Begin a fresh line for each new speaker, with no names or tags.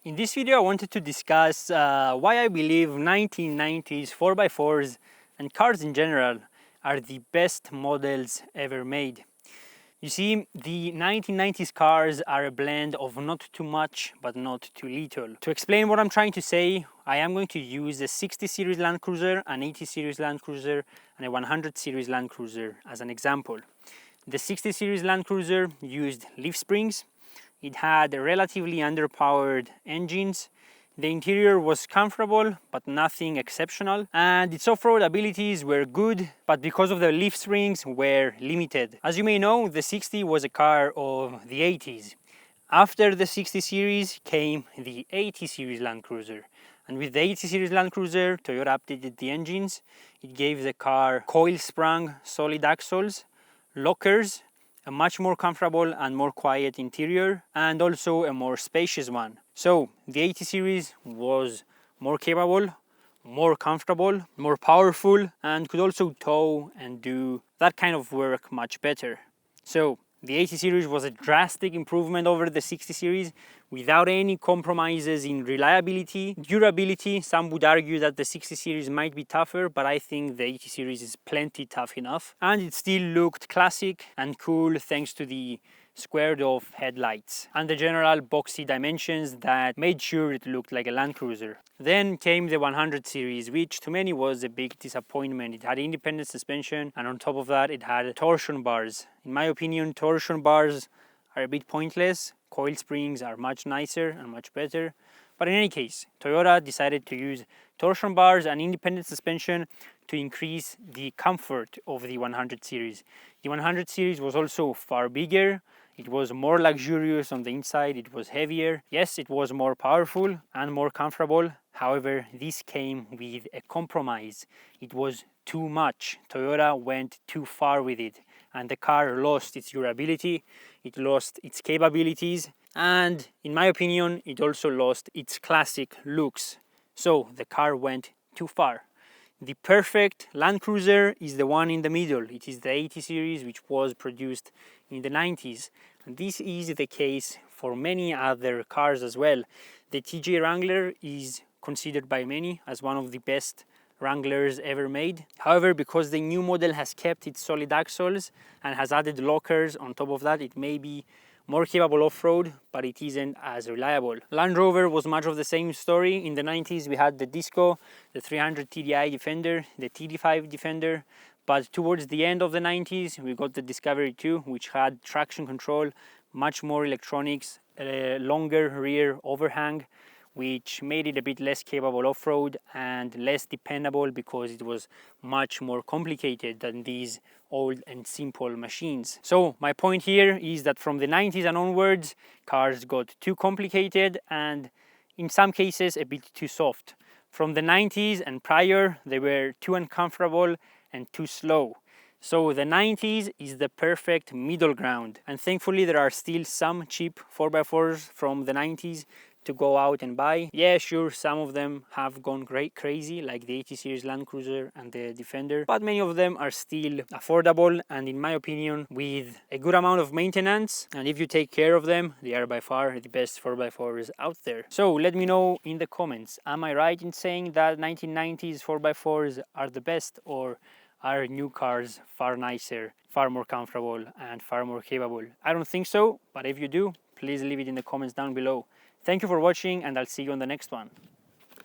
In this video I wanted to discuss why I believe 1990s 4x4s and cars in general are the best models ever made. You see, the 1990s cars are a blend of not too much but not too little. To explain what I'm trying to say, I am going to use a 60 series Land Cruiser, an 80 series Land Cruiser and a 100 series Land Cruiser as an example. The 60 series Land Cruiser used leaf springs. It had relatively underpowered engines. The interior was comfortable but nothing exceptional, and its off-road abilities were good, but because of the leaf springs were limited. As you may know, the 60 was a car of the 80s. After the 60 series came the 80 series Land Cruiser, and with the 80 series Land Cruiser, Toyota updated the engines. It gave the car coil-sprung solid axles, lockers, a much more comfortable and more quiet interior, and also a more spacious one. So the 80 series was more capable, more comfortable, more powerful, and could also tow and do that kind of work much better. So the 80 series was a drastic improvement over the 60 series without any compromises in reliability, durability. Some would argue that the 60 series might be tougher, but I think the 80 series is plenty tough enough. And it still looked classic and cool thanks to the squared off headlights and the general boxy dimensions that made sure it looked like a Land Cruiser. Then came the 100 series, which to many was a big disappointment. It had independent suspension, and on top of that it had torsion bars. In my opinion, torsion bars are a bit pointless. Coil springs are much nicer and much better. But in any case, Toyota decided to use torsion bars and independent suspension to increase the comfort of the 100 series. The 100 series was also far bigger. It was more luxurious on the inside, it was heavier. Yes, it was more powerful and more comfortable. However, this came with a compromise. It was too much. Toyota went too far with it, and the car lost its durability, it lost its capabilities, and in my opinion, it also lost its classic looks. So the car went too far. The perfect Land Cruiser is the one in the middle. It is the 80 series, which was produced in the 90s. And this is the case for many other cars as well. The TJ Wrangler is considered by many as one of the best Wranglers ever made. However, because the new model has kept its solid axles and has added lockers on top of that, it may be more capable off-road, but it isn't as reliable. Land Rover was much of the same story. In the 90s we had the Disco, the 300 TDI Defender, the TD5 Defender, but towards the end of the 90s we got the Discovery 2, which had traction control, much more electronics, a longer rear overhang, which made it a bit less capable off-road and less dependable because it was much more complicated than these old and simple machines. So my point here is that from the 90s and onwards, cars got too complicated and in some cases a bit too soft. From the 90s and prior, they were too uncomfortable and too slow. So the 90s is the perfect middle ground, and thankfully there are still some cheap 4x4s from the 90s to go out and buy. Yeah, sure, some of them have gone crazy, like the 80 series Land Cruiser and the Defender, but many of them are still affordable and in my opinion with a good amount of maintenance, and if you take care of them, they are by far the best 4x4s out there. So let me know in the comments, am I right in saying that 1990s 4x4s are the best, or are new cars far nicer, far more comfortable and far more capable? I don't think so, but if you do, please leave it in the comments down below. Thank you for watching, and I'll see you on the next one.